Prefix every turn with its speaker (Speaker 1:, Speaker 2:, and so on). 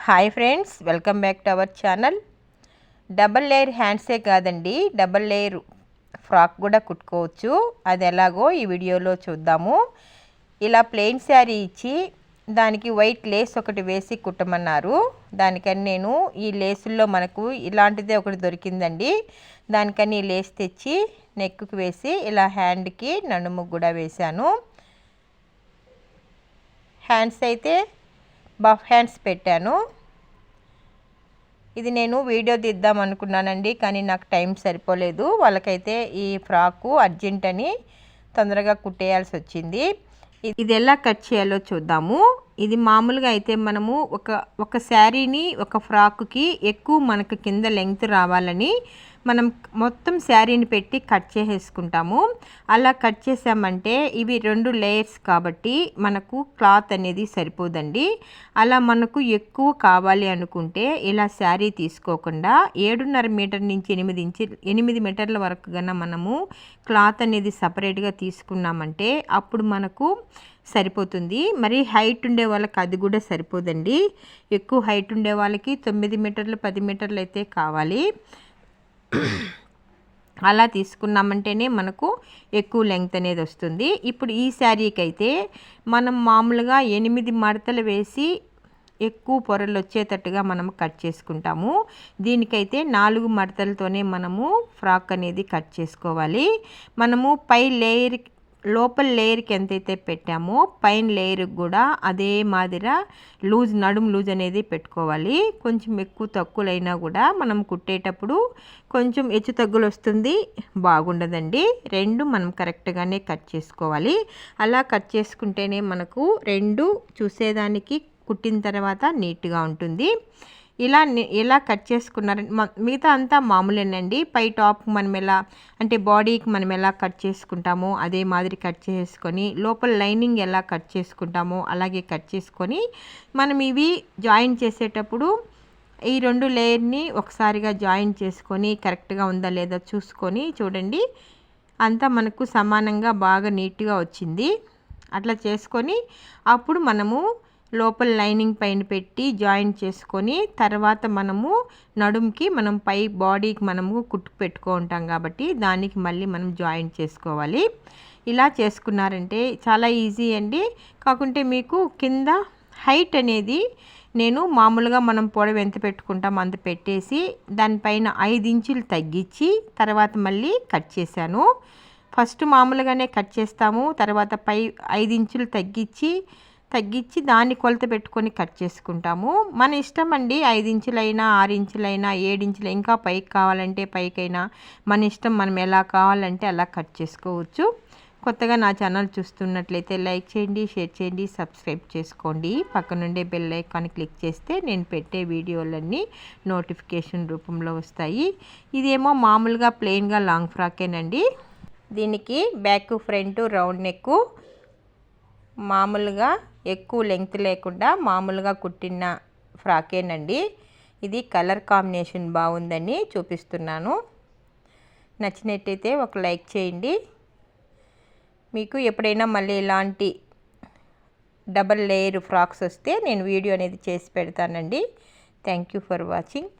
Speaker 1: Hi friends, welcome back to our channel. Double layer హ్యాండ్సే కాదండి, double layer frock కూడా కుట్టుకోవచ్చు. అది ఎలాగో ఈ వీడియోలో చూద్దాము. ఇలా ప్లెయిన్ శారీ ఇచ్చి దానికి వైట్ లేస్ ఒకటి వేసి కుట్టమన్నారు. దానికని నేను ఈ లేసుల్లో మనకు ఇలాంటిదే ఒకటి దొరికిందండి. దానికని ఈ లేస్ తెచ్చి నెక్కు వేసి ఇలా హ్యాండ్కి నడుముకు కూడా వేశాను. హ్యాండ్స్ అయితే బఫ్ హ్యాండ్స్ పెట్టాను. ఇది నేను వీడియో తీద్దాం అనుకున్నానండి, కానీ నాకు టైం సరిపోలేదు. వాళ్ళకైతే ఈ ఫ్రాకు అర్జెంట్ అని తొందరగా కుట్టేయాల్సి వచ్చింది. ఇది ఎలా కట్ చేయాలో చూద్దాము. ఇది మామూలుగా అయితే మనము ఒక శారీని ఒక ఫ్రాక్కి ఎక్కువ మనకు కింద లెంగ్త్ రావాలని మనం మొత్తం శారీని పెట్టి కట్ చేసేసుకుంటాము. అలా కట్ చేసామంటే ఇవి 2 లేయర్స్ కాబట్టి మనకు క్లాత్ అనేది సరిపోదండి. అలా మనకు ఎక్కువ కావాలి అనుకుంటే ఇలా శారీ తీసుకోకుండా 7.5 మీటర్ నుంచి 8 మీటర్ల వరకు కన్నా మనము క్లాత్ అనేది సపరేట్గా తీసుకున్నామంటే అప్పుడు మనకు సరిపోతుంది. మరి హైట్ ఉండే వాళ్ళకి అది కూడా సరిపోదండి. ఎక్కువ హైట్ ఉండే వాళ్ళకి 9 మీటర్లు 10 మీటర్లు అయితే కావాలి. అలా తీసుకున్నామంటేనే మనకు ఎక్కువ లెంగ్త్ అనేది వస్తుంది. ఇప్పుడు ఈ శారీకి అయితే మనం మామూలుగా 8 మడతలు వేసి ఎక్కువ పొరలు వచ్చేటట్టుగా మనం కట్ చేసుకుంటాము. దీనికైతే 4 మడతలతోనే మనము ఫ్రాక్ అనేది కట్ చేసుకోవాలి. మనము పై లేయర్ లోపల లేయర్కి ఎంతైతే పెట్టామో పైన లేయర్కి కూడా అదే మాదిరిగా నడుము లూజ్ అనేది పెట్టుకోవాలి. కొంచెం ఎక్కువ తక్కువలైనా కూడా మనం కుట్టేటప్పుడు కొంచెం హెచ్చు తగ్గులు వస్తుంది, బాగుండదండి. 2 మనం కరెక్ట్గానే కట్ చేసుకోవాలి. అలా కట్ చేసుకుంటేనే మనకు 2 చూసేదానికి కుట్టిన తర్వాత నీట్గా ఉంటుంది. ఇలా కట్ చేసుకున్నారంటే మిగతా అంతా మామూలేనండి. పై టాప్ మనం ఎలా అంటే బాడీకి మనం ఎలా కట్ చేసుకుంటామో అదే మాదిరి కట్ చేసుకొని లోపల లైనింగ్ ఎలా కట్ చేసుకుంటామో అలాగే కట్ చేసుకొని మనం ఇవి జాయిన్ చేసేటప్పుడు ఈ 2 లేయర్ని ఒకసారిగా జాయిన్ చేసుకొని కరెక్ట్గా ఉందా లేదా చూసుకొని చూడండి, అంతా మనకు సమానంగా బాగా నీట్గా వచ్చింది. అట్లా చేసుకొని అప్పుడు మనము లోపల లైనింగ్ పైన పెట్టి జాయిన్ చేసుకొని తర్వాత మనము నడుముకి మనం పై బాడీకి మనము కుట్టు పెట్టుకుంటాం కాబట్టి దానికి మళ్ళీ మనం జాయిన్ చేసుకోవాలి. ఇలా చేసుకున్నారంటే చాలా ఈజీ అండి. కాకుంటే మీకు కింద హైట్ అనేది నేను మామూలుగా మనం పొడవు ఎంత పెట్టుకుంటాం అంత పెట్టేసి దానిపైన 5 ఇంచులు తగ్గించి తర్వాత మళ్ళీ కట్ చేశాను. ఫస్ట్ మామూలుగానే కట్ చేస్తాము, తర్వాత పై 5 ఇంచులు తగ్గించి దాన్ని కొలత పెట్టుకొని కట్ చేసుకుంటాము. మన ఇష్టం అండి, 5 ఇంచులైనా 6 ఇంచులైనా 7 ఇంచులు ఇంకా పైకి కావాలంటే పైకైనా మన ఇష్టం, మనం ఎలా కావాలంటే అలా కట్ చేసుకోవచ్చు. కొత్తగా నా ఛానల్ చూస్తున్నట్లయితే లైక్ చేయండి, షేర్ చేయండి, సబ్స్క్రైబ్ చేసుకోండి. పక్కనుండే బెల్ ఐకాన్ క్లిక్ చేస్తే నేను పెట్టే వీడియోలన్నీ నోటిఫికేషన్ రూపంలో వస్తాయి. ఇదేమో మామూలుగా ప్లెయిన్గా లాంగ్ ఫ్రాకేనండి. దీనికి బ్యాక్ ఫ్రంట్ రౌండ్ నెక్ మామూలుగా ఎక్కువ లెంగ్త్ లేకుండా మామూలుగా కుట్టిన ఫ్రాకేనండి. ఇది కలర్ కాంబినేషన్ బాగుందని చూపిస్తున్నాను. నచ్చినట్టయితే ఒక లైక్ చేయండి. మీకు ఎప్పుడైనా మళ్ళీ ఇలాంటి డబల్ లేయర్ ఫ్రాక్స్ వస్తే నేను వీడియో అనేది చేసి పెడతానండి. Thank you for watching.